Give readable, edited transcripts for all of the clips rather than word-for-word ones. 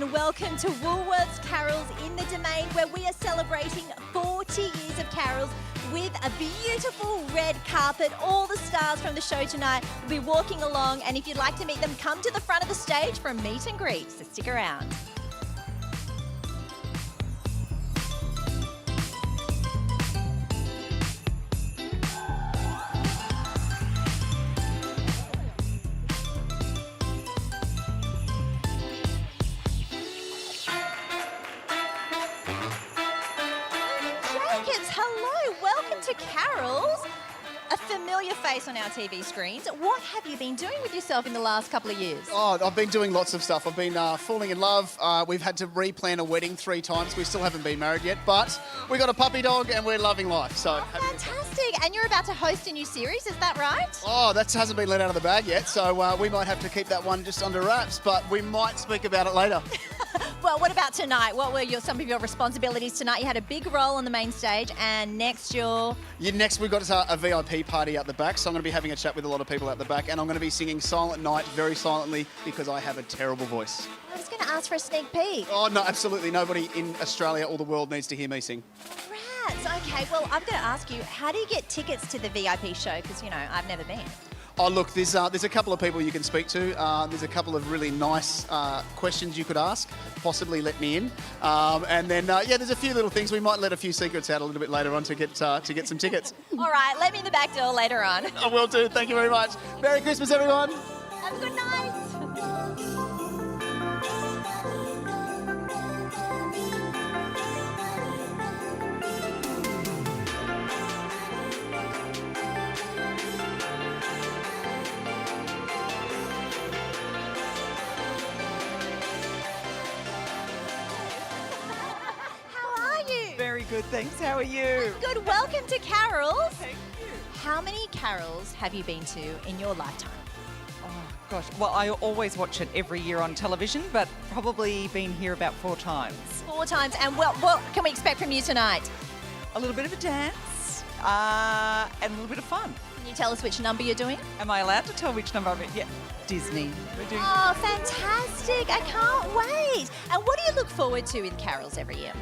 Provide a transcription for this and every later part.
and welcome to Woolworths Carols in the Domain, where we are celebrating 40 years of carols with a beautiful red carpet. All the stars from the show tonight will be walking along, and if you'd like to meet them, come to the front of the stage for a meet and greet, so stick around. Hello, welcome to Carols. A familiar face on our TV screens. What have you been doing with yourself in the last couple of years? Oh, I've been doing lots of stuff. I've been falling in love. We've had to replan a wedding 3 times. We still haven't been married yet, but we got a puppy dog and we're loving life. So fantastic. And you're about to host a new series, is that right? Oh, that hasn't been let out of the bag yet, so we might have to keep that one just under wraps, but we might speak about it later. Well, what about tonight? What were some of your responsibilities tonight? You had a big role on the main stage, and next Next we've got a VIP party out the back, so I'm going to be having a chat with a lot of people out the back, and I'm going to be singing Silent Night very silently because I have a terrible voice. I was going to ask for a sneak peek. Oh, no, absolutely. Nobody in Australia or the world needs to hear me sing. Rats. Okay, well, I'm going to ask you, how do you get tickets to the VIP show? Because, you know, I've never been. Oh, look, there's a couple of people you can speak to. There's a couple of really nice questions you could ask, possibly let me in. And then, there's a few little things. We might let a few secrets out a little bit later on to get some tickets. All right, let me in the back door later on. I will do. Thank you very much. Merry Christmas, everyone. Have a good night. Very good, thanks. How are you? Good. Welcome to Carols. Thank you. How many carols have you been to in your lifetime? Oh, gosh. Well, I always watch it every year on television, but probably been here about 4 times. 4 times. And what can we expect from you tonight? A little bit of a dance and a little bit of fun. Can you tell us which number you're doing? Am I allowed to tell which number I'm in? Yeah, Disney. We're doing Oh, fantastic. I can't wait. And what do you look forward to in carols every year?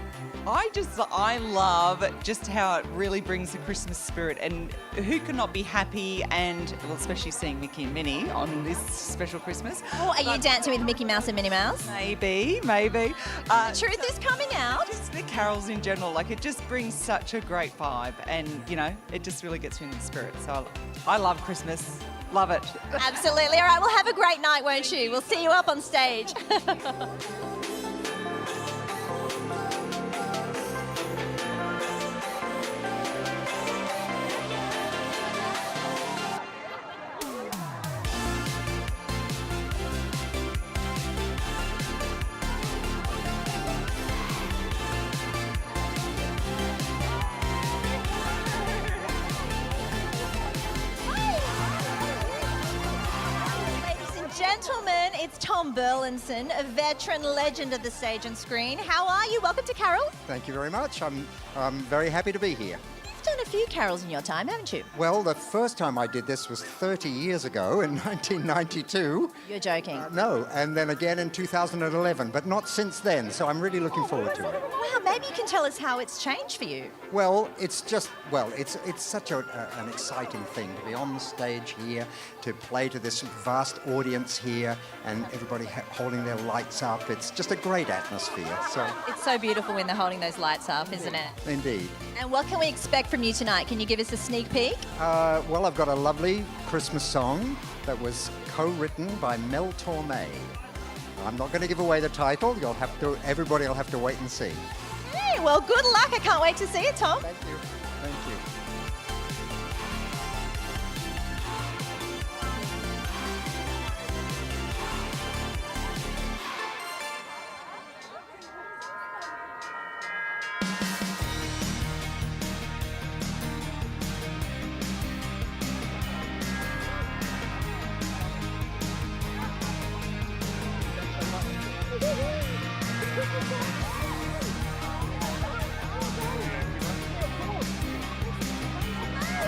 I love just how it really brings the Christmas spirit, and who cannot be happy, and well, especially seeing Mickey and Minnie on this special Christmas. Oh, are you dancing with Mickey Mouse and Minnie Mouse? Maybe. The truth is coming out. Just the carols in general, like it just brings such a great vibe, and you know, it just really gets me in the spirit. So I love Christmas. Love it. Absolutely. All right, well, have a great night, won't you? We'll see you up on stage. Gentlemen, it's Tom Burlinson, a veteran legend of the stage and screen. How are you? Welcome to Carols. Thank you very much. I'm very happy to be here. You've done a few carols in your time, haven't you? Well, the first time I did this was 30 years ago in 1992. You're joking. No, and then again in 2011, but not since then, so I'm really looking forward to it. Wow, maybe you can tell us how it's changed for you. Well, it's such an exciting thing to be on the stage here, to play to this vast audience here, and everybody holding their lights up. It's just a great atmosphere. So it's so beautiful when they're holding those lights up, isn't it? Indeed. And what can we expect from you tonight? Can you give us a sneak peek? Well, I've got a lovely Christmas song that was co-written by Mel Torme. I'm not going to give away the title. Everybody will have to wait and see. Hey, well, good luck. I can't wait to see it, Tom. Thank you. Thank you.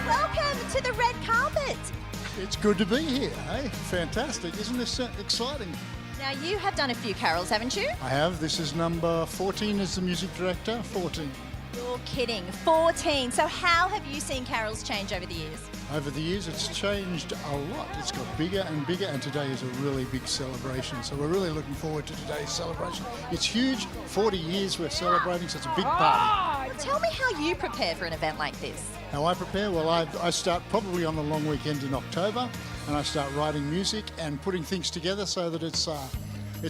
Welcome to the red carpet. It's good to be here, eh? Fantastic. Isn't this exciting? Now, you have done a few carols, haven't you? I have. This is number 14 as the music director. 14. You're kidding. 14. So how have you seen carols change over the years? Over the years, it's changed a lot. It's got bigger and bigger, and today is a really big celebration. So we're really looking forward to today's celebration. It's huge. 40 years we're celebrating, so it's a big party. Well, tell me how you prepare for an event like this. How I prepare? Well, I start probably on the long weekend in October, and I start writing music and putting things together so that it's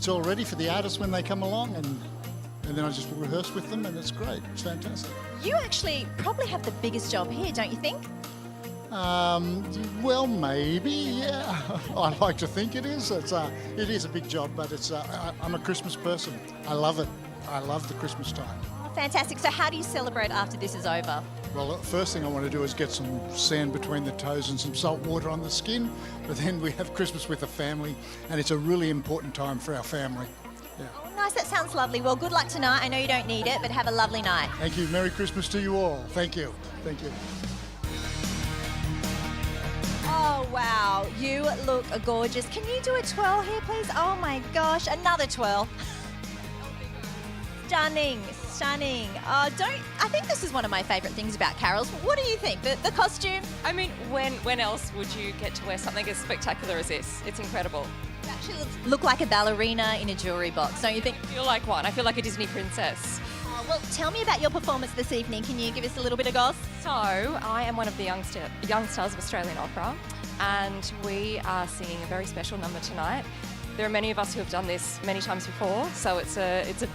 all ready for the artists when they come along, and then I just rehearse with them, and it's great. It's fantastic. You actually probably have the biggest job here, don't you think? Well, maybe, yeah. I like to think it is. It is a big job, but I'm a Christmas person. I love it. I love the Christmas time. Oh, fantastic. So how do you celebrate after this is over? Well, the first thing I want to do is get some sand between the toes and some salt water on the skin. But then we have Christmas with the family, and it's a really important time for our family. Yeah. Oh, nice. That sounds lovely. Well, good luck tonight. I know you don't need it, but have a lovely night. Thank you. Merry Christmas to you all. Thank you. Thank you. Oh, wow. You look gorgeous. Can you do a twirl here, please? Oh, my gosh. Another twirl. Stunning. Stunning. I think this is one of my favourite things about carols. What do you think? The costume? I mean, when else would you get to wear something as spectacular as this? It's incredible. You actually look like a ballerina in a jewellery box, don't you think? I feel like one. I feel like a Disney princess. Well, tell me about your performance this evening. Can you give us a little bit of goss? So, I am one of the young stars of Australian opera, and we are singing a very special number tonight. There are many of us who have done this many times before, so it's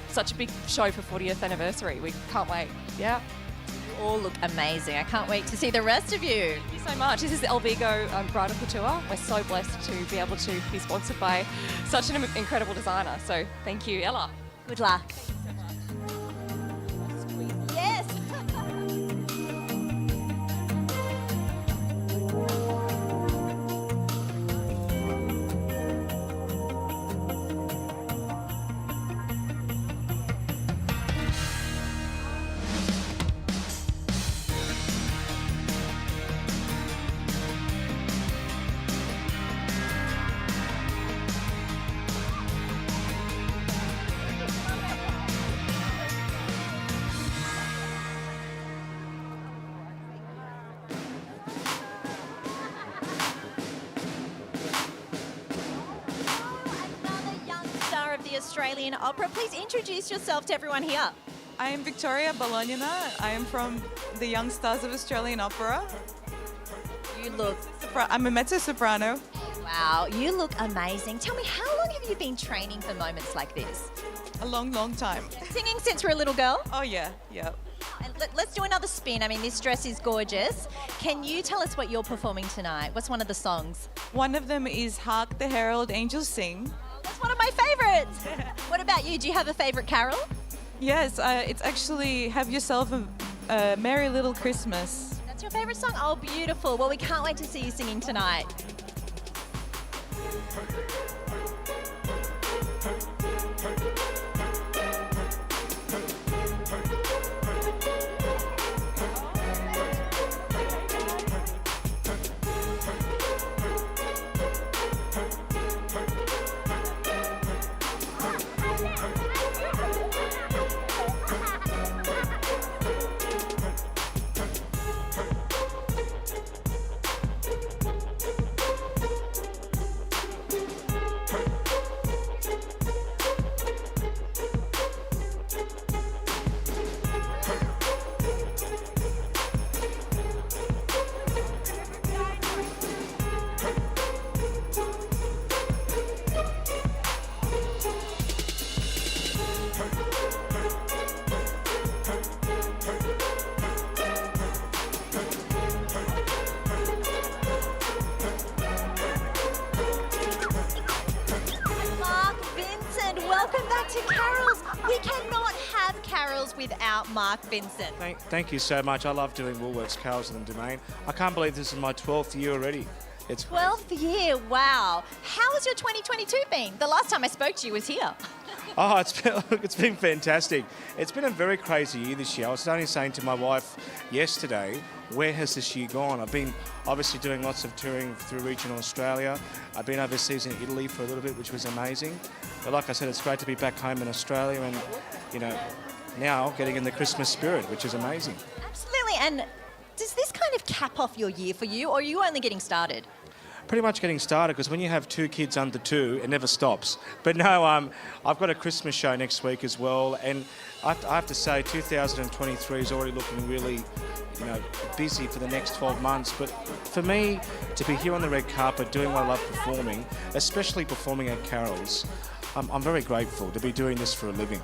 such a big show for 40th anniversary. We can't wait. Yeah. You all look amazing. I can't wait to see the rest of you. Thank you so much. This is the Elvigo Bridal Couture. We're so blessed to be able to be sponsored by such an incredible designer. So thank you, Ella. Good luck. Yes. Australian Opera. Please introduce yourself to everyone here. I am Victoria Bolognina. I am from the Young Stars of Australian Opera. You look... I'm a mezzo-soprano. Wow, you look amazing. Tell me, how long have you been training for moments like this? A long, long time. Singing since we're a little girl? Oh, yeah. And let's do another spin. I mean, this dress is gorgeous. Can you tell us what you're performing tonight? What's one of the songs? One of them is Hark the Herald Angels Sing. That's one of my favourites. What about you? Do you have a favourite carol? Yes, it's actually Have Yourself a Merry Little Christmas. That's your favourite song? Oh, beautiful. Well, we can't wait to see you singing tonight. Without Mark Vincent. Thank you so much. I love doing Woolworths Carols in the Domain. I can't believe this is my 12th year already. It's 12th year, wow. How has your 2022 been? The last time I spoke to you was here. Oh, it's been fantastic. It's been a very crazy year this year. I was only saying to my wife yesterday, where has this year gone? I've been obviously doing lots of touring through regional Australia. I've been overseas in Italy for a little bit, which was amazing. But like I said, it's great to be back home in Australia and, you know, now getting in the Christmas spirit, which is amazing. Absolutely. And does this kind of cap off your year for you, or are you only getting started? Pretty much getting started, because when you have 2 kids under 2, it never stops. But no, I've got a Christmas show next week as well, and I have to say 2023 is already looking really, you know, busy for the next 12 months. But for me, to be here on the red carpet doing what I love performing, especially performing at Carols, I'm very grateful to be doing this for a living.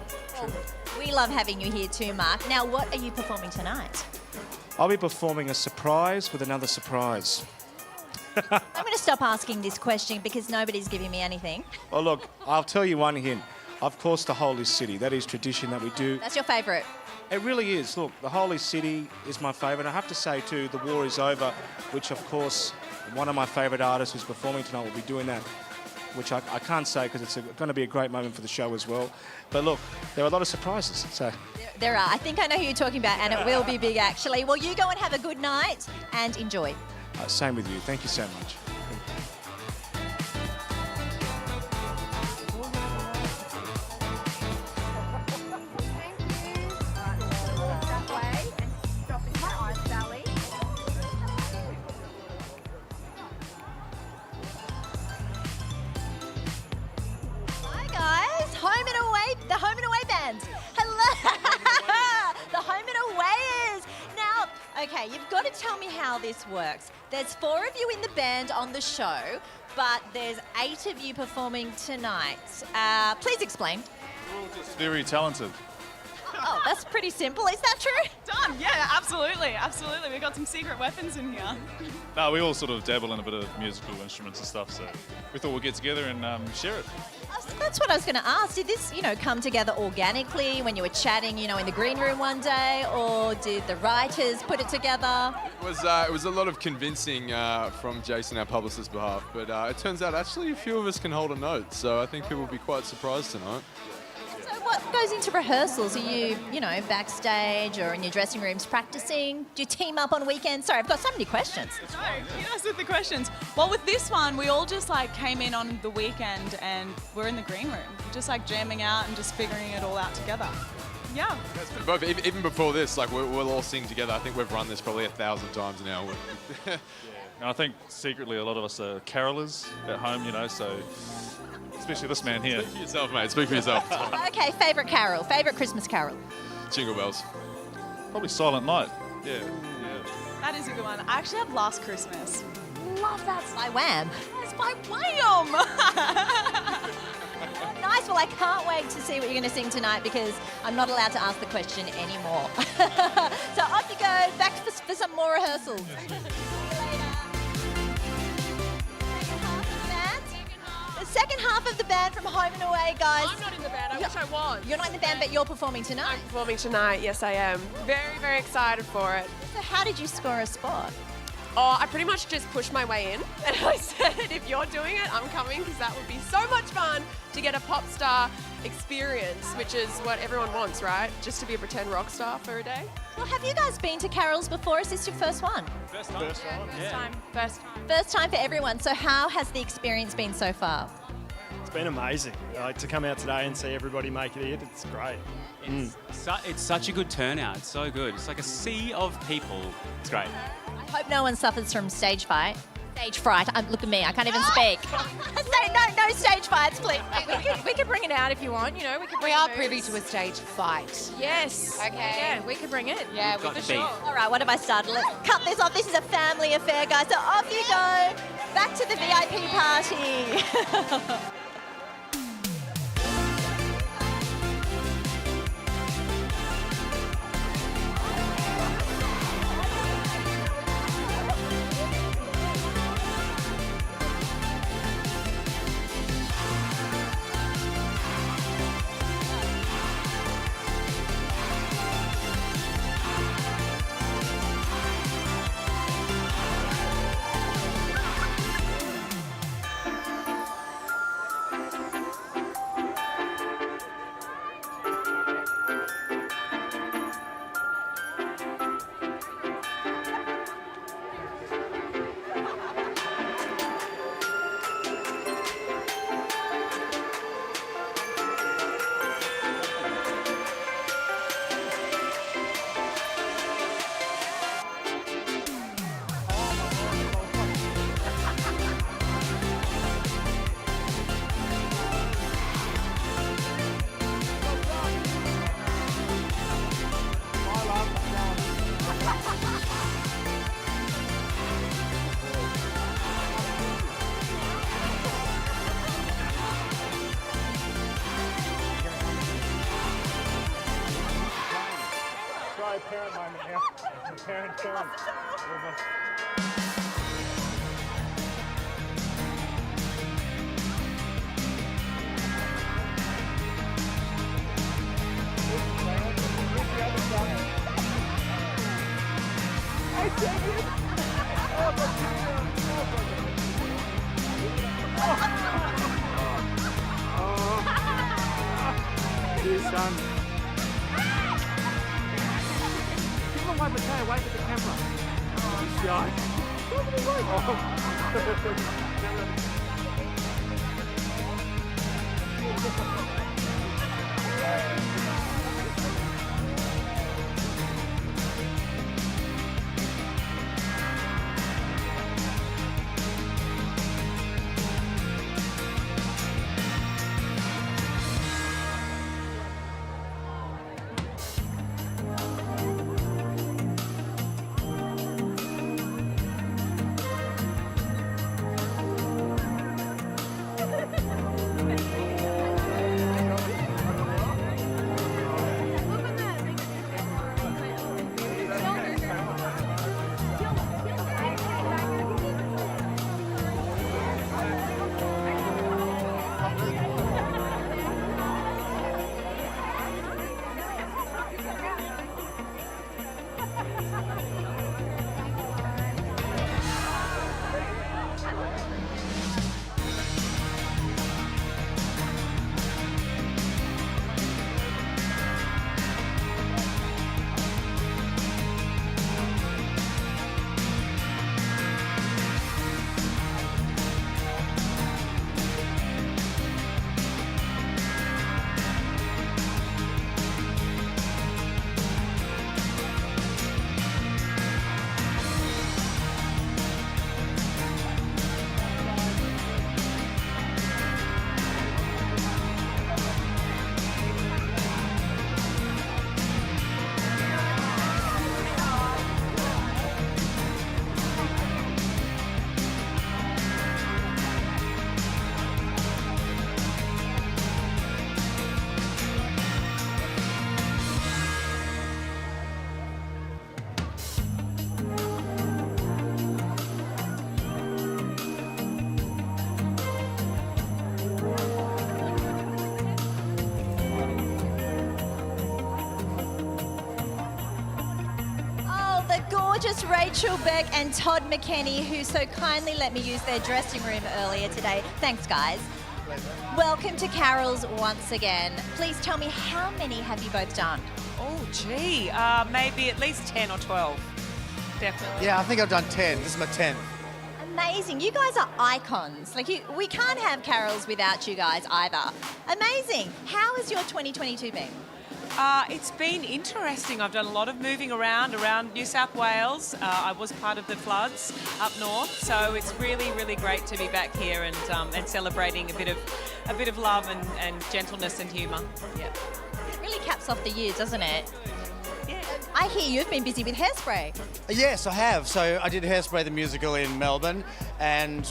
We love having you here too, Mark. Now, what are you performing tonight? I'll be performing a surprise with another surprise. I'm going to stop asking this question because nobody's giving me anything. Well, look, I'll tell you one hint. Of course, the Holy City. That is tradition that we do. That's your favourite. It really is. Look, the Holy City is my favourite. I have to say, too, The War Is Over, which, of course, one of my favourite artists who's performing tonight will be doing that, which I can't say because it's going to be a great moment for the show as well. But look, there are a lot of surprises. So There are. I think I know who you're talking about, and it will be big, actually. Well, you go and have a good night and enjoy. same with you. Thank you so much. Hi guys, Home and Away, the Home and Away band. Hello, the Home and Awayers. Now, okay, you've got to tell me how this works. There's 4 of you in the band on the show, but there's 8 of you performing tonight. Please explain. We're all just very talented. Oh, that's pretty simple. Is that true? Done. Yeah, absolutely. Absolutely. We've got some secret weapons in here. No, we all sort of dabble in a bit of musical instruments and stuff, so we thought we'd get together and share it. That's what I was going to ask. Did this, come together organically when you were chatting, in the green room one day, or did the writers put it together? It was a lot of convincing from Jason, our publicist's behalf, but it turns out actually a few of us can hold a note, so I think people will be quite surprised tonight. So what goes into rehearsals? Are you, backstage or in your dressing rooms practicing? Do you team up on weekends? Sorry, I've got so many questions. No, hit us with the questions. Well, with this one, we all just came in on the weekend and we're in the green room, just jamming out and just figuring it all out together. Yeah. But even before this, we'll all sing together. I think we've run this probably 1,000 times now. And I think secretly a lot of us are carolers at home, so especially this man here. Speak for yourself, mate. Speak for yourself. Okay, favourite carol, favourite Christmas carol. Jingle bells. Probably Silent Night. Yeah. That is a good one. I actually have Last Christmas. Love that. By Wham. It's by Wham! Oh, nice. Well, I can't wait to see what you're going to sing tonight because I'm not allowed to ask the question anymore. So off you go, back for some more rehearsals. Second half of the band from Home and Away, guys. I'm not in the band. I wish I was. You're not in the band, but you're performing tonight. I'm performing tonight. Yes, I am. Very, very excited for it. So how did you score a spot? Oh, I pretty much just pushed my way in, and I said, if you're doing it, I'm coming because that would be so much fun to get a pop star experience, which is what everyone wants, right? Just to be a pretend rock star for a day. Well, have you guys been to Carols before? Is this your first one? First time. First time. First time for everyone. So how has the experience been so far? It's been amazing. To come out today and see everybody make it here, it's great. It's such a good turnout. It's so good. It's like a sea of people. It's great. I hope no one suffers from stage fright. Look at me, I can't even speak. no stage fights, please. We can bring it out if you want, We are privy to a stage fight. Yes. Okay. Yeah, we can bring it. Yeah, Got for beef. sure. All right, what have I started? Let's cut this off. This is a family affair, guys. So off you go. Back to the VIP party. parent moment now. Parent. Dear son. Give him a wave, Mateo. Wave at the camera. He's shy. Gorgeous Rachel Beck and Todd McKenney, who so kindly let me use their dressing room earlier today. Thanks, guys. Welcome to Carols once again. Please tell me, how many have you both done? Oh, gee, maybe at least 10 or 12. Definitely. Yeah, I think I've done 10. This is my 10th. Amazing. You guys are icons. We can't have Carols without you guys either. Amazing. How has your 2022 been? It's been interesting. I've done a lot of moving around New South Wales. I was part of the floods up north, so it's really, really great to be back here and celebrating a bit of love and gentleness and humour. Yeah. It really caps off the year, doesn't it? Yeah. I hear you've been busy with Hairspray. Yes, I have. So I did Hairspray the musical in Melbourne, and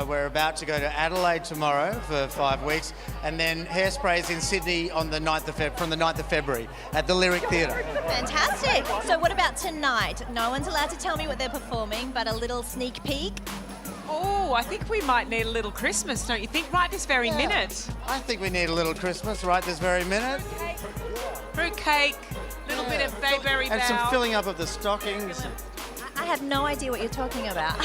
we're about to go to Adelaide tomorrow for 5 weeks, and then Hairspray's in Sydney on the 9th of from the 9th of February at the Lyric Theatre. Fantastic. So what about tonight? No one's allowed to tell me what they're performing, but a little sneak peek. Oh, I think we might need a little Christmas, don't you think? Right this very minute. I think we need a little Christmas right this very minute. Fruitcake, little bit of bayberry and bow. some filling up of the stockings. I have no idea what you're talking about.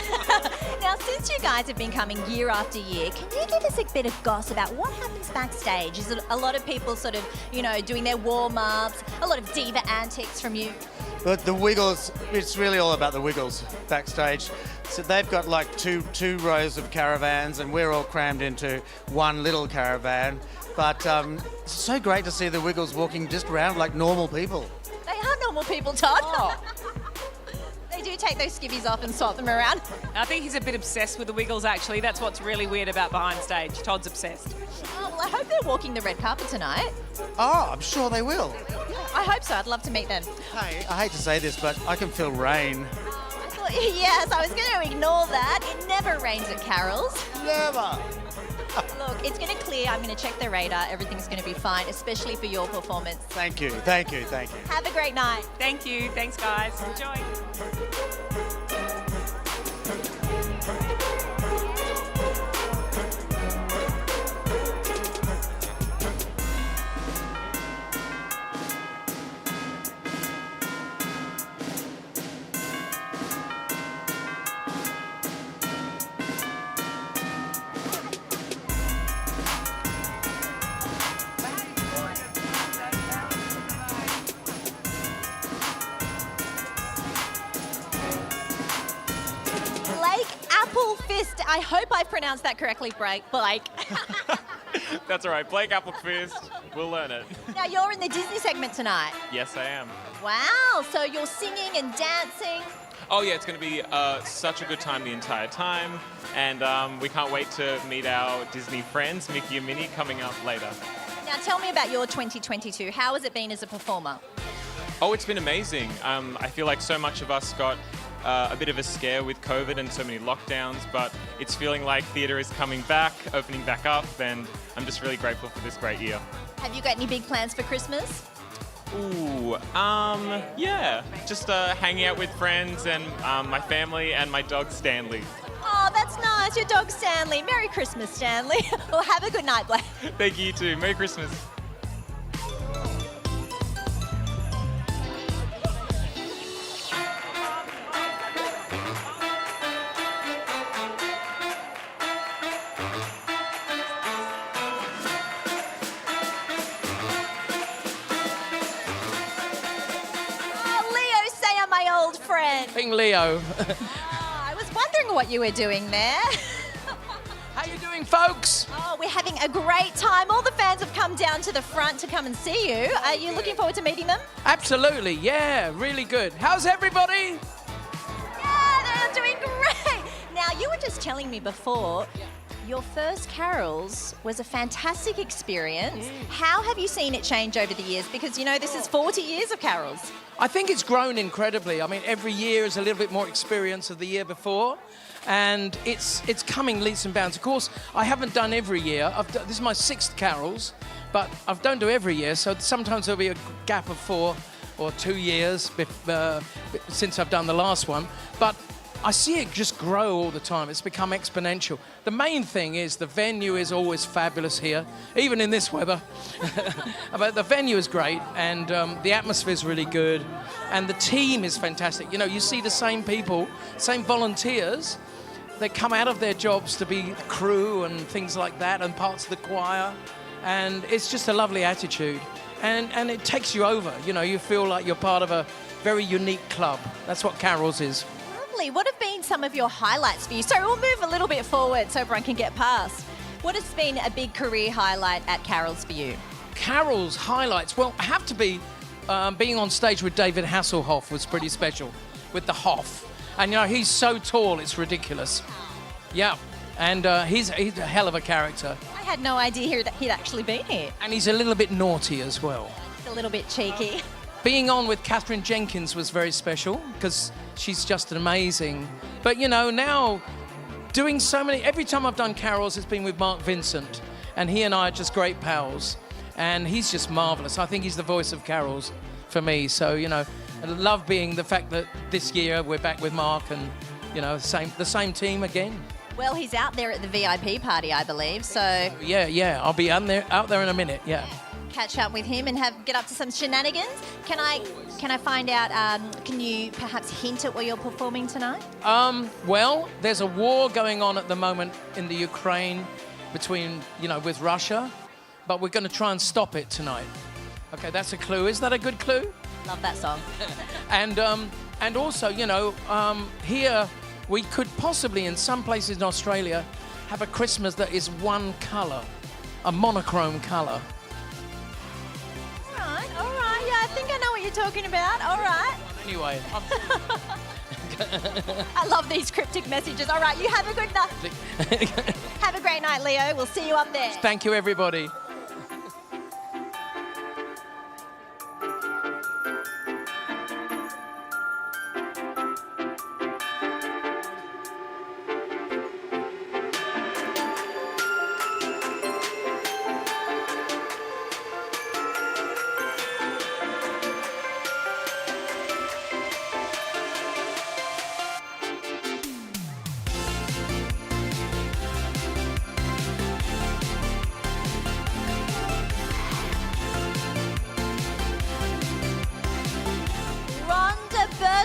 Now, since you guys have been coming year after year, can you give us a bit of goss about what happens backstage? Is it a lot of people sort of, doing their warm-ups, a lot of diva antics from you? But the Wiggles, it's really all about the Wiggles backstage. So they've got like two rows of caravans, and we're all crammed into one little caravan. But it's so great to see the Wiggles walking just around like normal people. They are normal people, Todd. Oh. They do take those skivvies off and swap them around. I think he's a bit obsessed with the Wiggles, actually. That's what's really weird about behind stage. Todd's obsessed. Oh, well, I hope they're walking the red carpet tonight. Oh, I'm sure they will. I hope so. I'd love to meet them. Hey, I hate to say this, but I can feel rain. Yes, I was going to ignore that. It never rains at Carols. Never. Look, it's going to clear. I'm going to check the radar. Everything's going to be fine, especially for your performance. Thank you, thank you, thank you. Have a great night. Thank you. Thanks, guys. Enjoy. I hope I pronounced that correctly, Blake. That's all right. Blake Applequist. We'll learn it. Now, you're in the Disney segment tonight. Yes, I am. Wow. So you're singing and dancing. Oh, yeah, it's going to be such a good time the entire time. And we can't wait to meet our Disney friends, Mickey and Minnie, coming up later. Now, tell me about your 2022. How has it been as a performer? Oh, it's been amazing. I feel like so much of us got a bit of a scare with COVID and so many lockdowns, but it's feeling like theatre is coming back, opening back up, and I'm just really grateful for this great year. Have you got any big plans for Christmas? Ooh, yeah, just hanging out with friends and my family and my dog Stanley. Oh, that's nice. Your dog Stanley. Merry Christmas, Stanley. Well, have a good night, Blake. Thank you, you too. Merry Christmas. King Leo. I was wondering what you were doing there. How you doing, folks? Oh, we're having a great time. All the fans have come down to the front to come and see you. Are you looking forward to meeting them? Absolutely, yeah, really good. How's everybody? Yeah, they're doing great. Now, you were just telling me before, your first Carols was a fantastic experience. How have you seen it change over the years? Because, you know, this is 40 years of Carols. I think it's grown incredibly. I mean, every year is a little bit more experience of the year before, and it's coming leaps and bounds. Of course, I haven't done every year. This is my 6th Carols, but I don't do every year, so sometimes there'll be a gap of 4 or 2 years since I've done the last one. But I see it just grow all the time. It's become exponential. The main thing is the venue is always fabulous here, even in this weather. But the venue is great, and the atmosphere is really good, and the team is fantastic. You know, you see the same people, same volunteers. They come out of their jobs to be crew and things like that, and parts of the choir, and it's just a lovely attitude. And it takes you over. You know, you feel like you're part of a very unique club. That's what Carols is. What have been some of your highlights for you? So we'll move a little bit forward so everyone can get past. What has been a big career highlight at Carols for you? Carols highlights? Well, I have to be being on stage with David Hasselhoff was pretty special, with the Hoff. And, you know, he's so tall, it's ridiculous. Yeah, and he's a hell of a character. I had no idea he'd actually been here. And he's a little bit naughty as well. A little bit cheeky. Being on with Catherine Jenkins was very special because she's just amazing. But, you know, now doing so many... Every time I've done Carols, it's been with Mark Vincent. And he and I are just great pals. And he's just marvellous. I think he's the voice of Carols for me. So, you know, I love being the fact that this year we're back with Mark and, you know, the same team again. Well, he's out there at the VIP party, I believe, so... Yeah, I'll be out there in a minute, yeah. Catch up with him and get up to some shenanigans. Can I find out, can you perhaps hint at what you're performing tonight? Well, there's a war going on at the moment in the Ukraine between, you know, with Russia, but we're going to try and stop it tonight. Okay, that's a clue. Is that a good clue? Love that song. And also, you know, here we could possibly, in some places in Australia, have a Christmas that is one colour, a monochrome colour. All right, yeah, I think I know what you're talking about. All right. Anyway. I love these cryptic messages. All right, you have a good night. Have a great night, Leo. We'll see you up there. Thank you, everybody.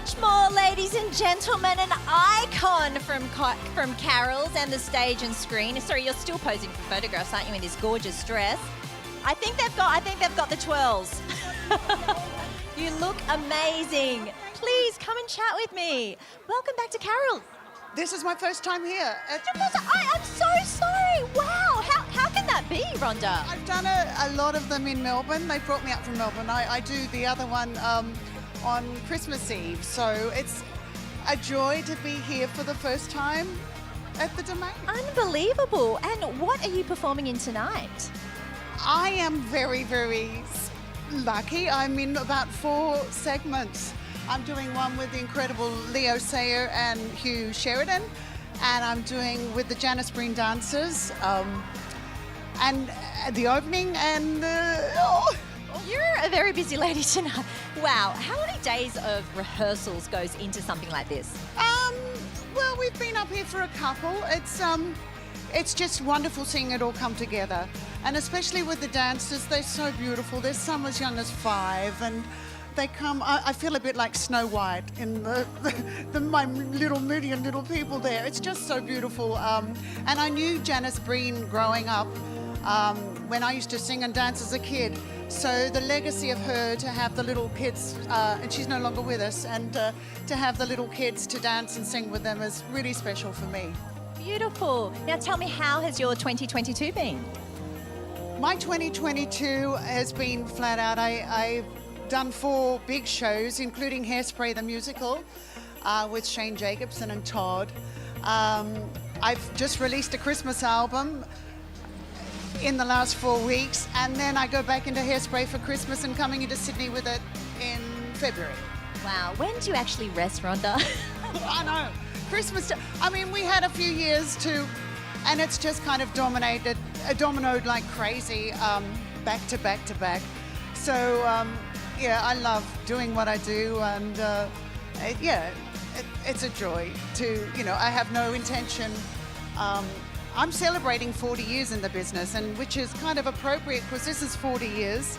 Burchmore, ladies and gentlemen, an icon from Carols and the stage and screen. Sorry, you're still posing for photographs, aren't you, in this gorgeous dress? I think they've got the twirls. You look amazing. Please come and chat with me. Welcome back to Carols. This is my first time here. I'm so sorry. Wow. How can that be, Rhonda? I've done a lot of them in Melbourne. They brought me up from Melbourne. I do the other one on Christmas Eve. So it's a joy to be here for the first time at the Domain. Unbelievable. And what are you performing in tonight? I am very, very lucky. I'm in about 4 segments. I'm doing one with the incredible Leo Sayer and Hugh Sheridan, and I'm doing with the Janice Breen Dancers, and the opening, and You're a very busy lady tonight. Wow, how many days of rehearsals goes into something like this? Well, we've been up here for a couple. It's just wonderful seeing it all come together, and especially with the dancers, they're so beautiful. There's some as young as 5, and they come, I feel a bit like Snow White in my little million little people there. It's just so beautiful. And I knew Janice Breen growing up when I used to sing and dance as a kid. So the legacy of her to have the little kids, and she's no longer with us, and to have the little kids to dance and sing with them is really special for me. Beautiful. Now tell me, how has your 2022 been? My 2022 has been flat out. I've done 4 big shows, including Hairspray the musical with Shane Jacobson and Todd. I've just released a Christmas album in the last 4 weeks, and then I go back into Hairspray for Christmas and coming into Sydney with it in February. Wow, when do you actually rest, Rhonda? I know. Christmas, I mean, we had a few years to, and it's just kind of dominoed like crazy, back to back to back. So, yeah, I love doing what I do, and it's a joy to, I have no intention. I'm celebrating 40 years in the business, and which is kind of appropriate because this is 40 years.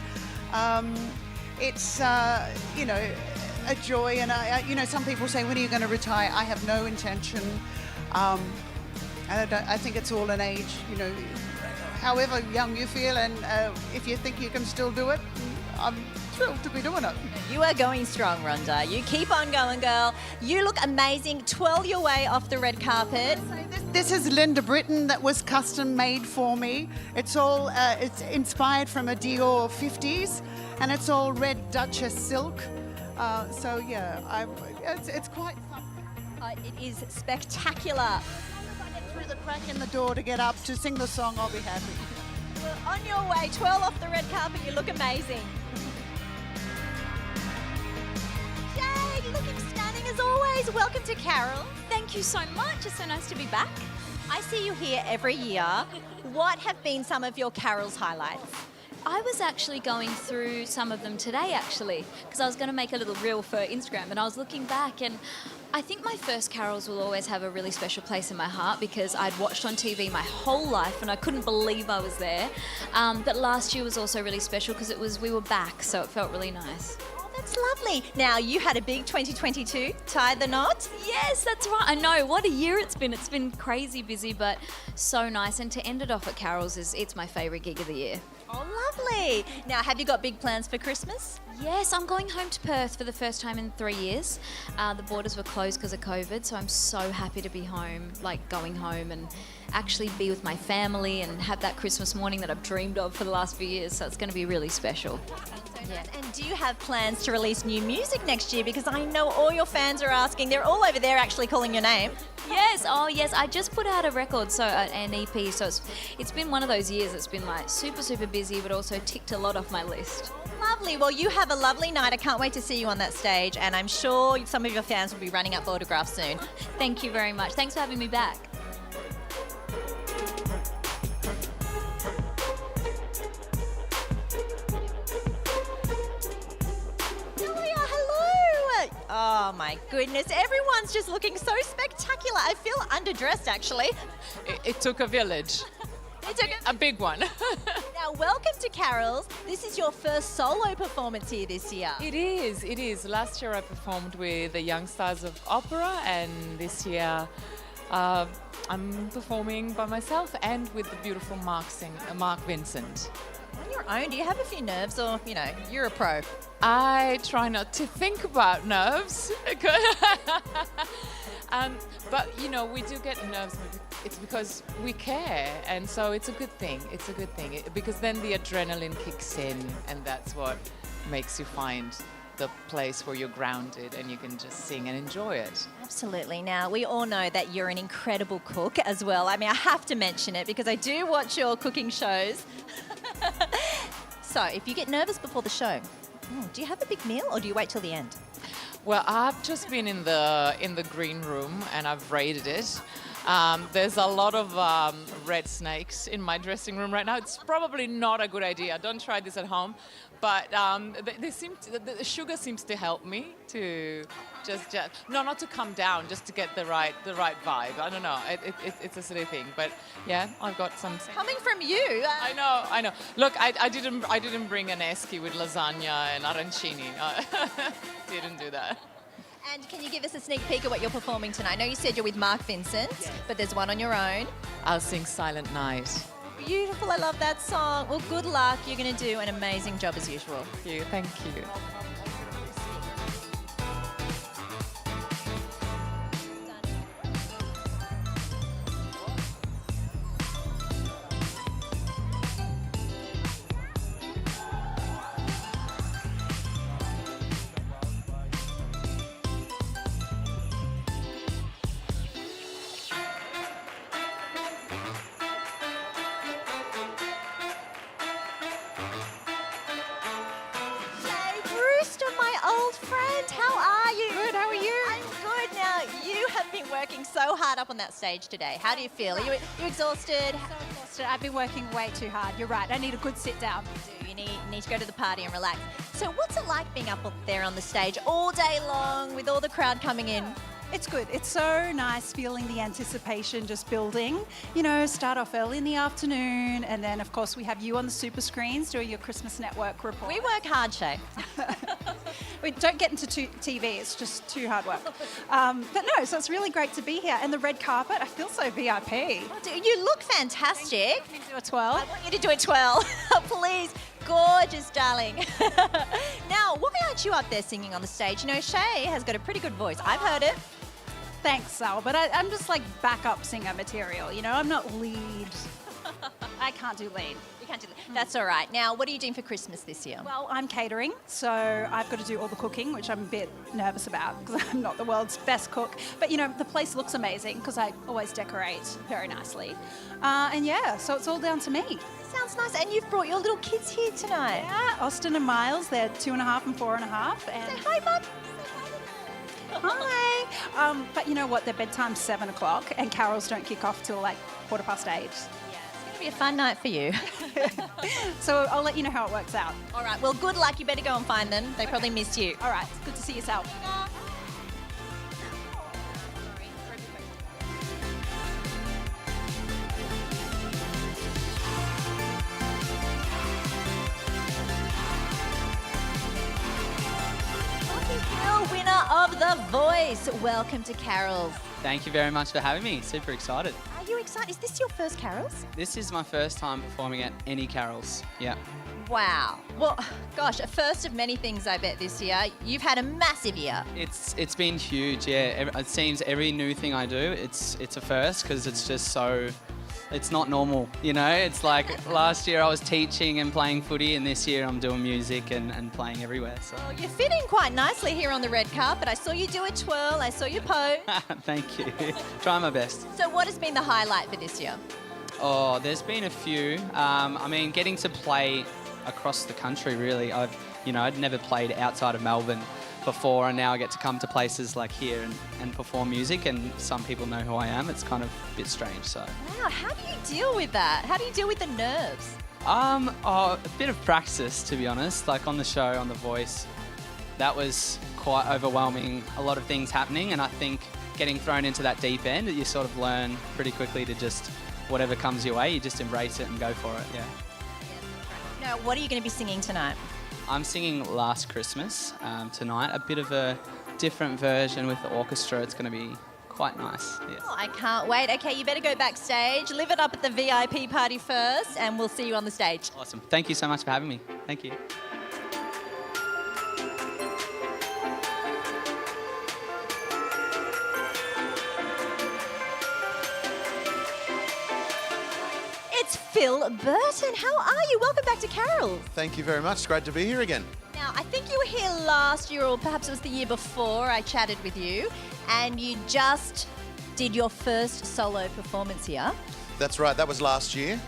It's, a joy, and some people say, when are you going to retire? I have no intention. I think it's all an age, however young you feel, and if you think you can still do it, I'm thrilled to be doing it. You are going strong, Rhonda. You keep on going, girl. You look amazing. Twirl your way off the red carpet. This is Linda Britton that was custom made for me. It's all it's inspired from a Dior 50s, and it's all red Duchess silk. So yeah, it's quite fun. It is spectacular. If I get through the crack in the door to get up to sing the song, I'll be happy. Well, on your way, twirl off the red carpet. You look amazing. Jade, looking stunning as always. Welcome to Carol. Thank you so much. It's so nice to be back. I see you here every year. What have been some of your Carols highlights? I was actually going through some of them today, actually, because I was going to make a little reel for Instagram, and I was looking back, and I think my first Carols will always have a really special place in my heart because I'd watched on TV my whole life and I couldn't believe I was there. But last year was also really special because we were back, so it felt really nice. That's lovely. Now, you had a big 2022, tied the knot. Yes, that's right. I know. What a year it's been. It's been crazy busy, but so nice. And to end it off at Carols it's my favourite gig of the year. Oh, lovely. Now, have you got big plans for Christmas? Yes, I'm going home to Perth for the first time in 3 years. The borders were closed because of COVID, so I'm so happy to be home, like going home and actually be with my family and have that Christmas morning that I've dreamed of for the last few years. So it's going to be really special. Yeah. And do you have plans to release new music next year? Because I know all your fans are asking. They're all over there actually calling your name. Yes, oh yes, I just put out a record, so an EP, so it's been one of those years that's been like super, super busy, but also ticked a lot off my list. Lovely. Well, you have a lovely night. I can't wait to see you on that stage, and I'm sure some of your fans will be running up autographs soon. Thank you very much. Thanks for having me back. Oh my goodness, everyone's just looking so spectacular. I feel underdressed actually. It took a village. It took a big one. Now, Now, welcome to Carols. This is your first solo performance here this year. It is. Last year I performed with the Young Stars of Opera, and this year I'm performing by myself and with the beautiful Mark Vincent. On your own, do you have a few nerves, or, you're a pro? I try not to think about nerves. But, we do get nerves. It's because we care, and so it's a good thing. It's a good thing because then the adrenaline kicks in, and that's what makes you find the place where you're grounded and you can just sing and enjoy it. Absolutely. Now, we all know that you're an incredible cook as well. I mean, I have to mention it because I do watch your cooking shows. So, if you get nervous before the show, do you have a big meal or do you wait till the end? Well, I've just been in the green room and I've raided it. There's a lot of red snakes in my dressing room right now. It's probably not a good idea. Don't try this at home. But the sugar seems to help me to not to come down, just to get the right vibe. I don't know. It's a silly thing, but yeah, I've got some. Coming from you. I know. Look, I didn't bring an esky with lasagna and arancini. Didn't do that. And can you give us a sneak peek of what you're performing tonight? I know you said you're with Mark Vincent, but there's one on your own. I'll sing Silent Night. Beautiful, I love that song. Well, good luck. You're going to do an amazing job as usual. Thank you. So hard up on that stage today. How do you feel? Are you exhausted? So exhausted. I've been working way too hard. You're right. I need a good sit down. You need to go to the party and relax. So what's it like being up there on the stage all day long with all the crowd coming in? It's good. It's so nice feeling the anticipation just building. Start off early in the afternoon, and then, of course, we have you on the super screens doing your Christmas Network report. We work hard, Shay. We don't get into TV. It's just too hard work. But no, so it's really great to be here. And the red carpet, I feel so VIP. You look fantastic. Can you do a twirl? I want you to do a twirl. Please. Gorgeous, darling. Now, why aren't you up there singing on the stage? Shay has got a pretty good voice. I've heard it. Thanks, Sal, but I'm just like backup singer material, I'm not lead. I can't do lead. You can't do lead. That's all right. Now, what are you doing for Christmas this year? Well, I'm catering, so I've got to do all the cooking, which I'm a bit nervous about because I'm not the world's best cook. But, the place looks amazing because I always decorate very nicely. And yeah, so it's all down to me. Sounds nice. And you've brought your little kids here tonight. Yeah, Austin and Miles, they're 2.5 and 4.5. And say hi, Mum. Hi. But you know what? Their bedtime's 7 o'clock and carols don't kick off till like 8:15. Yeah, it's going to be a fun night for you. So I'll let you know how it works out. All right. Well, good luck. You better go and find them. They probably missed you. All right. Good to see yourself. Winner of The Voice. Welcome to Carols. Thank you very much for having me. Super excited. Are you excited? Is this your first Carols? This is my first time performing at any Carols. Yeah. Wow. Well, gosh, a first of many things, I bet, this year. You've had a massive year. It's been huge, yeah. It seems every new thing I do, it's a first because it's just so... It's not normal, It's like last year I was teaching and playing footy, and this year I'm doing music and playing everywhere. So. Well, you fit in quite nicely here on the red carpet. I saw you do a twirl. I saw you pose. Thank you. Try my best. So what has been the highlight for this year? Oh, there's been a few. Getting to play across the country, really. I'd never played outside of Melbourne before, and now I get to come to places like here and perform music, and some people know who I am. It's kind of a bit strange. So. Wow, how do you deal with that? How do you deal with the nerves? A bit of practice, to be honest. Like on the show, on The Voice, that was quite overwhelming. A lot of things happening, and I think getting thrown into that deep end, you sort of learn pretty quickly to just whatever comes your way, you just embrace it and go for it. Yeah. Now, what are you going to be singing tonight? I'm singing Last Christmas tonight, a bit of a different version with the orchestra. It's going to be quite nice. Yes. Oh, I can't wait. Okay, you better go backstage, live it up at the VIP party first, and we'll see you on the stage. Awesome. Thank you so much for having me. Thank you. It's Phil Burton. How are you? Welcome back to Carols. Thank you very much. It's great to be here again. Now, I think you were here last year, or perhaps it was the year before. I chatted with you, and you just did your first solo performance here. That's right. That was last year.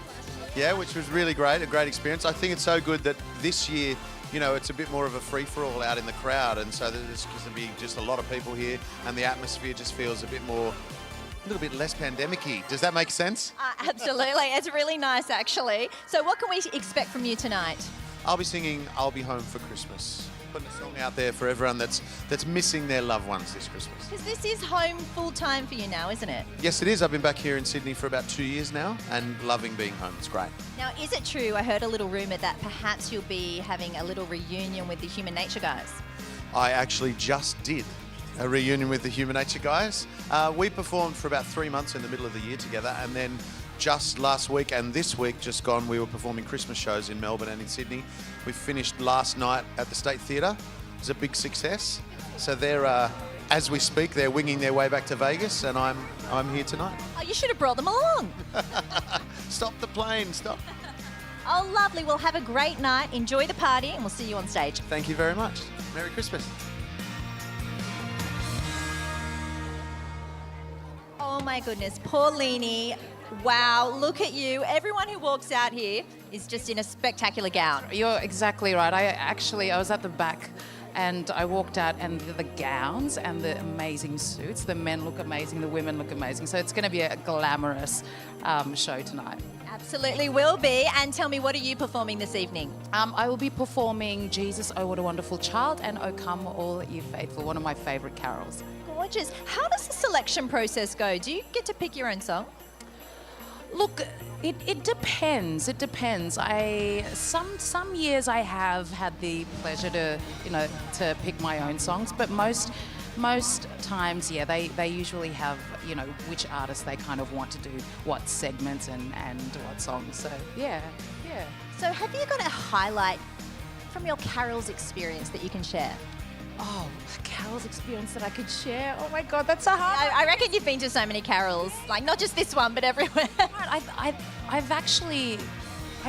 Yeah, which was really great, a great experience. I think it's so good that this year, you know, it's a bit more of a free-for-all out in the crowd, and so there's going to be just a lot of people here, and the atmosphere just feels a little bit less pandemic-y. Does that make sense? Absolutely. It's really nice, actually. So what can we expect from you tonight? I'll be singing I'll Be Home for Christmas. Putting a song out there for everyone that's missing their loved ones this Christmas. Because this is home full-time for you now, isn't it? Yes, it is. I've been back here in Sydney for about 2 years now and loving being home. It's great. Now, is it true, I heard a little rumour that perhaps you'll be having a little reunion with the Human Nature guys? I actually just did a reunion with the Human Nature guys. We performed for about 3 months in the middle of the year together, and then just last week and this week just gone, we were performing Christmas shows in Melbourne and in Sydney. We finished last night at the State Theatre. It was a big success. So they're, as we speak, they're winging their way back to Vegas, and I'm here tonight. Oh, you should have brought them along. Stop the plane, stop. Oh, lovely. Well, have a great night. Enjoy the party, and we'll see you on stage. Thank you very much. Merry Christmas. Oh my goodness, Paulini. Wow, look at you. Everyone who walks out here is just in a spectacular gown. You're exactly right. I was at the back and I walked out, and the gowns and the amazing suits, the men look amazing, the women look amazing. So it's going to be a glamorous show tonight. Absolutely will be. And tell me, what are you performing this evening? I will be performing Jesus, Oh What a Wonderful Child, and O Come All Ye Faithful, one of my favourite carols. Gorgeous. How does the selection process go? Do you get to pick your own song? Look, it depends. It depends. Some years I have had the pleasure to pick my own songs, but most times, yeah, they usually have, which artists they kind of want to do what segments and what songs. So yeah. So have you got a highlight from your Carols experience that you can share? Oh, a Carols experience that I could share. Oh my God, that's a hard. I reckon you've been to so many Carols, like not just this one, but everywhere. I've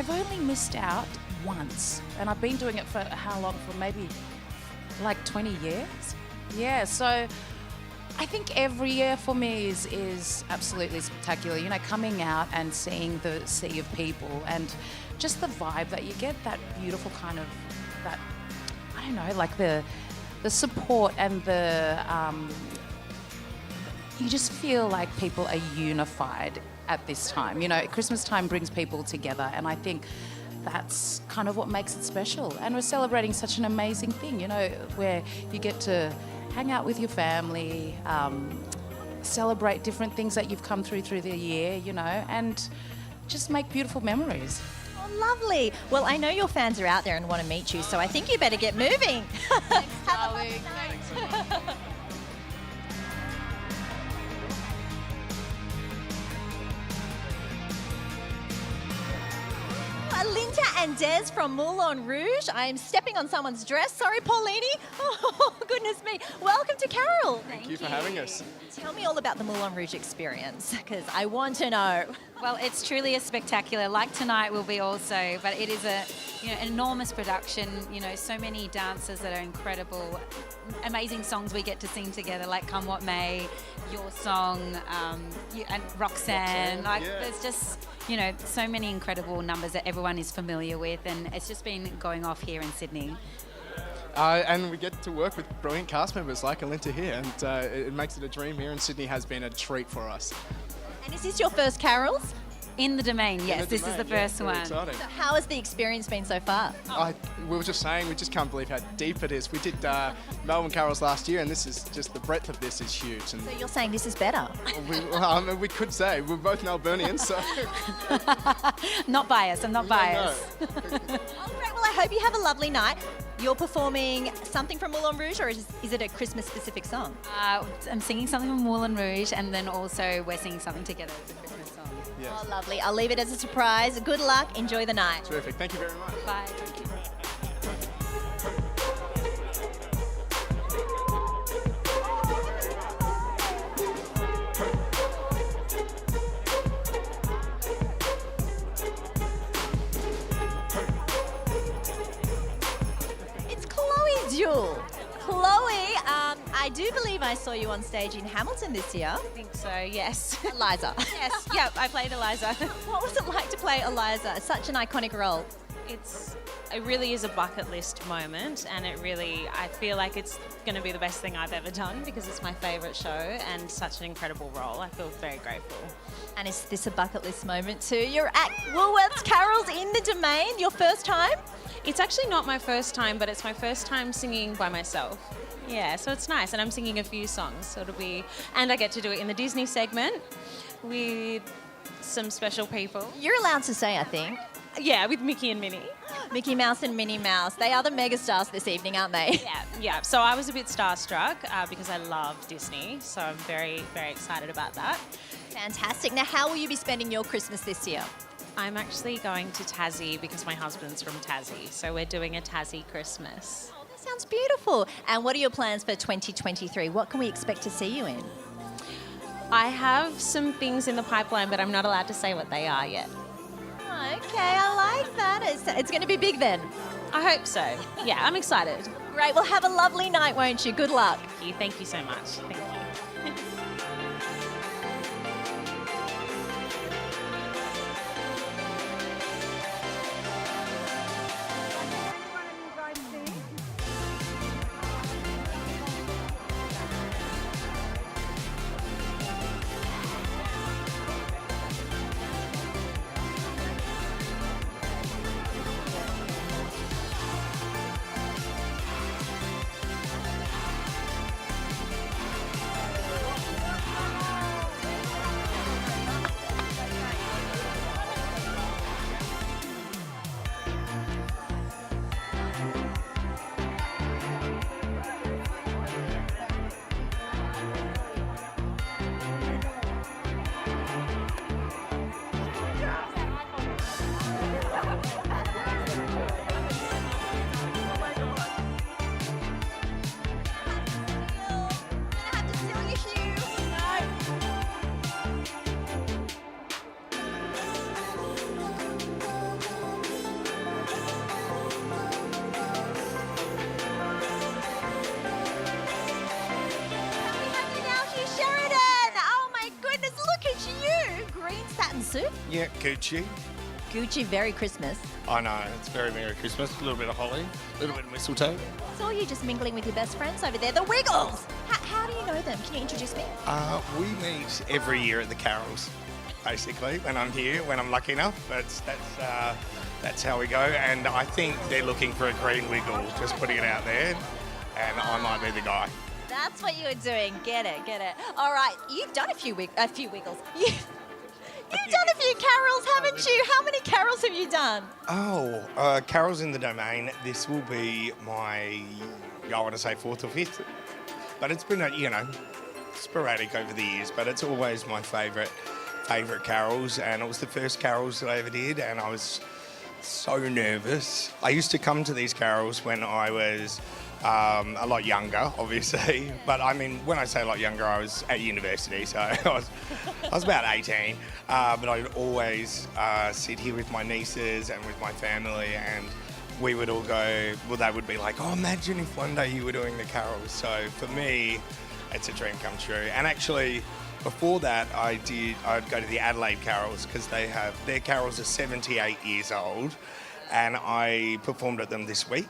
only missed out once, and I've been doing it for how long? For maybe like 20 years. Yeah, so I think every year for me is absolutely spectacular. Coming out and seeing the sea of people and just the vibe that you get, that beautiful kind of, that, I don't know, like the support and you just feel like people are unified at this time. Christmas time brings people together, and I think that's kind of what makes it special. And we're celebrating such an amazing thing, where you get to hang out with your family, celebrate different things that you've come through the year, and just make beautiful memories. Oh, lovely. Well, I know your fans are out there and want to meet you, so I think you better get moving. Thanks, darling. Thanks. Linda and Des from Moulin Rouge. I am stepping on someone's dress. Sorry, Paulini. Oh, goodness me. Welcome to Carol. Thank you for having us. Tell me all about the Moulin Rouge experience, because I want to know. Well, it's truly a spectacular, like tonight will be also, but it is an enormous production, so many dancers that are incredible, amazing songs we get to sing together, like Come What May, your song, and Roxanne. There's just, so many incredible numbers that everyone is familiar with, and it's just been going off here in Sydney. And we get to work with brilliant cast members like Alinta here, and it makes it a dream here, and Sydney has been a treat for us. And is this your first Carols? In the Domain, yes. This is the first one. So how has the experience been so far? We were just saying, we just can't believe how deep it is. We did Melbourne Carols last year, and this is just the breadth of this is huge. And So you're saying this is better? we could say we're both Melburnians, so Not biased. I'm not biased. Oh, great. Well, I hope you have a lovely night. You're performing something from Moulin Rouge, or is it a Christmas-specific song? I'm singing something from Moulin Rouge, and then also we're singing something together as a Christmas song. Yes. Oh, lovely. I'll leave it as a surprise. Good luck. Enjoy the night. Terrific. Thank you very much. Bye. It's Chloe Jewell. Chloe, I do believe I saw you on stage in Hamilton this year. I think so, yes. Eliza. Yes, yeah, I played Eliza. What was it like to play Eliza? It's such an iconic role. It really is a bucket list moment, and I feel like it's going to be the best thing I've ever done because it's my favourite show and such an incredible role. I feel very grateful. And is this a bucket list moment too? You're at Woolworths Carols in the Domain, your first time? It's actually not my first time, but it's my first time singing by myself. Yeah, so it's nice, and I'm singing a few songs, so and I get to do it in the Disney segment with some special people. You're allowed to say, I think. Yeah, with Mickey and Minnie. Mickey Mouse and Minnie Mouse. They are the megastars this evening, aren't they? Yeah. So I was a bit starstruck because I love Disney, so I'm very, very excited about that. Fantastic. Now, how will you be spending your Christmas this year? I'm actually going to Tassie because my husband's from Tassie, so we're doing a Tassie Christmas. Oh, that sounds beautiful. And what are your plans for 2023? What can we expect to see you in? I have some things in the pipeline, but I'm not allowed to say what they are yet. Okay, I like that. It's going to be big then. I hope so. Yeah, I'm excited. Great. Well, have a lovely night, won't you? Good luck. Thank you so much. Thank you. Suit? Yeah, Gucci. Gucci, very Christmas. I know, it's very Merry Christmas. A little bit of holly, a little bit of mistletoe. Saw you just mingling with your best friends over there, the Wiggles. How do you know them? Can you introduce me? We meet every year at the Carols, basically, when I'm here, when I'm lucky enough. That's how we go. And I think they're looking for a green Wiggle, just putting it out there. And I might be the guy. That's what you were doing. Get it. All right, you've done a few Wiggles. You've done a few carols, haven't you? How many carols have you done? Carols in the Domain. This will be my, I want to say 4th or 5th. But it's been, sporadic over the years, but it's always my favourite carols. And it was the first carols that I ever did, and I was so nervous. I used to come to these carols when I was a lot younger, obviously. But I mean, when I say a lot younger, I was at university, so I was about 18. But I'd always sit here with my nieces and with my family, and we would all go, they would be like, oh, imagine if one day you were doing the carols. So for me, it's a dream come true. And actually, before that, I'd go to the Adelaide Carols because their carols are 78 years old, and I performed at them this week.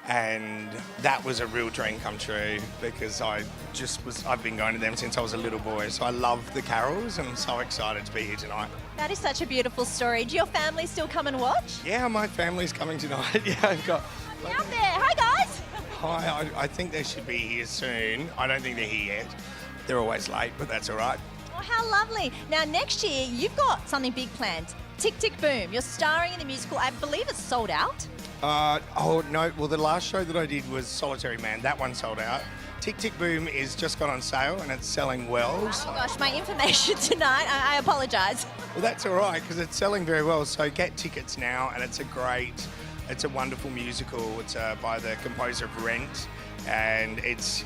And that was a real dream come true because I've been going to them since I was a little boy. So I love the carols and I'm so excited to be here tonight. That is such a beautiful story. Do your family still come and watch? Yeah, my family's coming tonight. Yeah, I've got... Out there. Hi, guys. Hi, I think they should be here soon. I don't think they're here yet. They're always late, but that's all right. Oh, how lovely. Now, next year, you've got something big planned. Tick, Tick, Boom. You're starring in the musical. I believe it's sold out. Oh, no. Well, the last show that I did was Solitary Man. That one sold out. Tick, Tick, Boom is just gone on sale and it's selling well. Oh, gosh, my information tonight. I apologise. Well, that's all right because it's selling very well. So get tickets now, and it's a wonderful musical. It's by the composer of Rent, and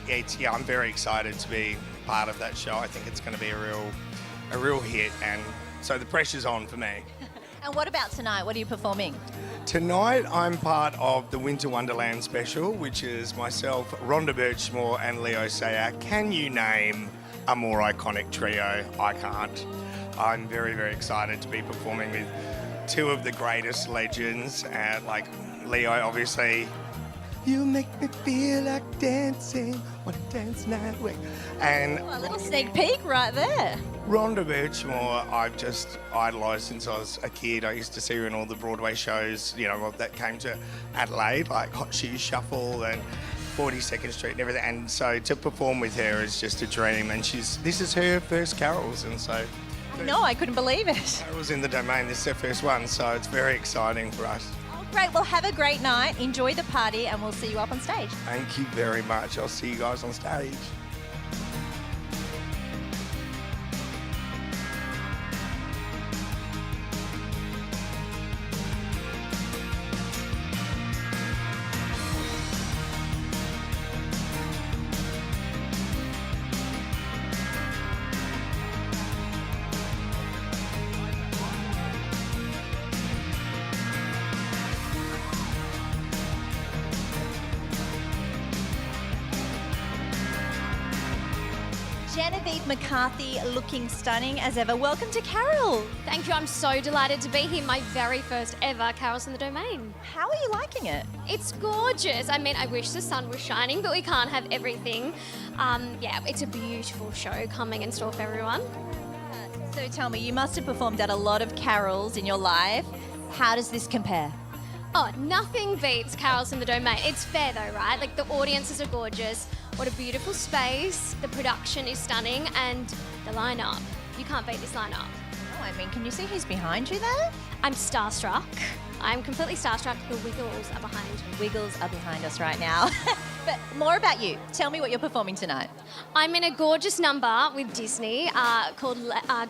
yeah, I'm very excited to be part of that show. I think it's going to be a real hit, and so the pressure's on for me. And what about tonight? What are you performing? Tonight, I'm part of the Winter Wonderland special, which is myself, Rhonda Burchmore, and Leo Sayer. Can you name a more iconic trio? I can't. I'm very, very excited to be performing with two of the greatest legends, like Leo, obviously. You make me feel like dancing on a dance night. And a little sneak peek right there. Rhonda Burchmore, I've just idolised since I was a kid. I used to see her in all the Broadway shows, that came to Adelaide, like Hot Shoes Shuffle and 42nd Street and everything. And so to perform with her is just a dream. And this is her first carols, and so... No, I couldn't believe it. Carol's in the Domain, this is their first one, so it's very exciting for us. Oh, great. Well, have a great night. Enjoy the party, and we'll see you up on stage. Thank you very much. I'll see you guys on stage. Genevieve McCarthy looking stunning as ever. Welcome to Carol. Thank you. I'm so delighted to be here. My very first ever Carols in the Domain. How are you liking it? It's gorgeous. I mean, I wish the sun was shining, but we can't have everything. Yeah, it's a beautiful show coming in store for everyone. So tell me, you must have performed at a lot of carols in your life. How does this compare? Oh, nothing beats Carols in the Domain. It's fair though, right? Like the audiences are gorgeous. What a beautiful space. The production is stunning and the lineup. You can't beat this lineup. Oh, I mean, can you see who's behind you there? I'm starstruck. I'm completely starstruck. The Wiggles are behind. The Wiggles are behind us right now. But more about you. Tell me what you're performing tonight. I'm in a gorgeous number with Disney called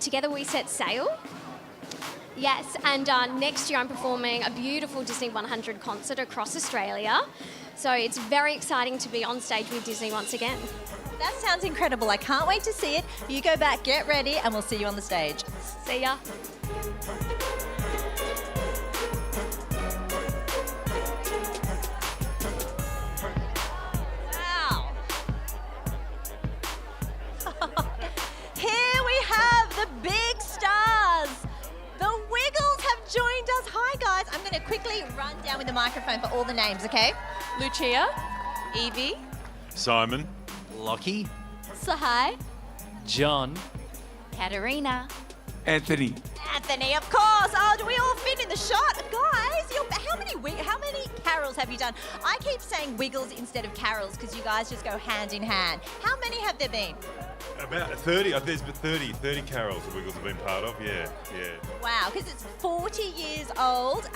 Together We Set Sail. Yes, and next year I'm performing a beautiful Disney 100 concert across Australia. So it's very exciting to be on stage with Disney once again. That sounds incredible. I can't wait to see it. You go back, get ready, and we'll see you on the stage. See ya. Wow. Here we have the big stars. The Wiggles have joined us. Hi, guys. I'm going to quickly run down with the microphone for all the names, okay? Lucia, Evie, Simon, Lockie, Sahai, John, Katerina, Anthony. Anthony, of course. Oh, do we all fit in the shot? Guys, how many carols have you done? I keep saying Wiggles instead of carols because you guys just go hand in hand. How many have there been? About 30. There's been 30 carols the Wiggles have been part of. Yeah. Wow, because it's 40 years old.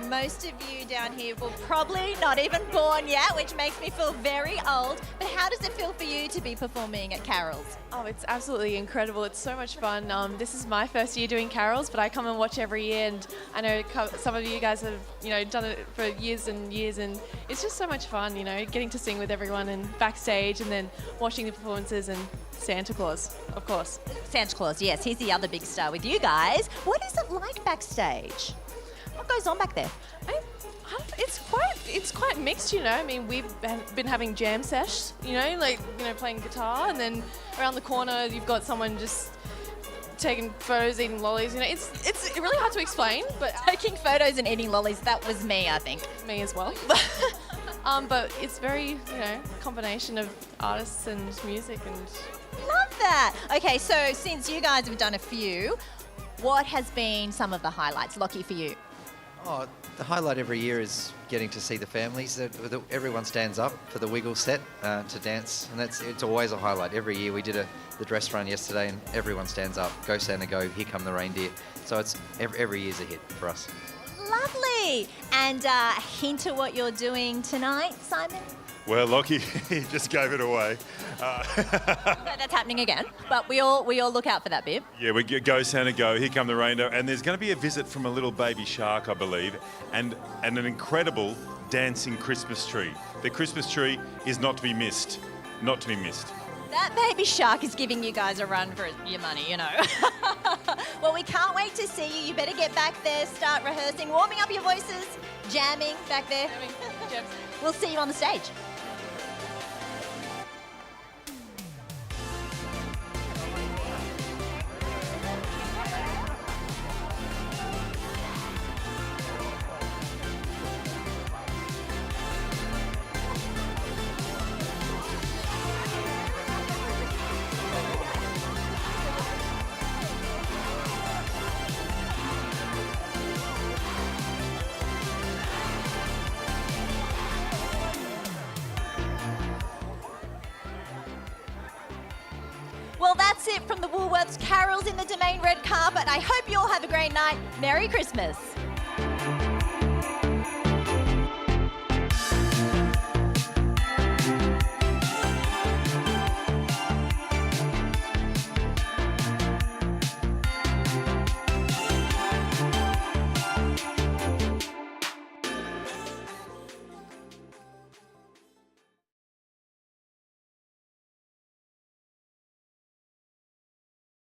Most of you down here were probably not even born yet, which makes me feel very old. But how does it feel for you to be performing at carols? Oh, it's absolutely incredible. It's so much fun. This is my first year doing carols, but I come and watch every year, and I know some of you guys have, done it for years and years, and it's just so much fun, getting to sing with everyone and backstage, and then watching the performances and Santa Claus, of course. Santa Claus, yes. He's the other big star with you guys. What is it like backstage? What goes on back there? It's quite mixed, I mean, we've been having jam sesh, playing guitar, and then around the corner you've got someone just taking photos, eating lollies. It's really hard to explain, but taking photos and eating lollies, that was me, I think. Me as well. But it's very, combination of artists and music and... Love that. Okay, so since you guys have done a few, what has been some of the highlights, Lockie, for you? Oh, the highlight every year is getting to see the families. Everyone stands up for the wiggle set to dance, and it's always a highlight. Every year we did the dress run yesterday, and everyone stands up. Go Santa, go! Here come the reindeer. So it's every year's a hit for us. Lovely. And a hint of what you're doing tonight, Simon? Well, Lockie, he just gave it away. That's happening again, but we all look out for that bit. Yeah, we go Santa, go, here come the reindeer, and there's going to be a visit from a little baby shark, I believe, and an incredible dancing Christmas tree. The Christmas tree is not to be missed. Not to be missed. That baby shark is giving you guys a run for your money, Well, we can't wait to see you. You better get back there, start rehearsing, warming up your voices, jamming back there. We'll see you on the stage. Well, that's it from the Woolworths Carols in the Domain red carpet. I hope you all have a great night. Merry Christmas.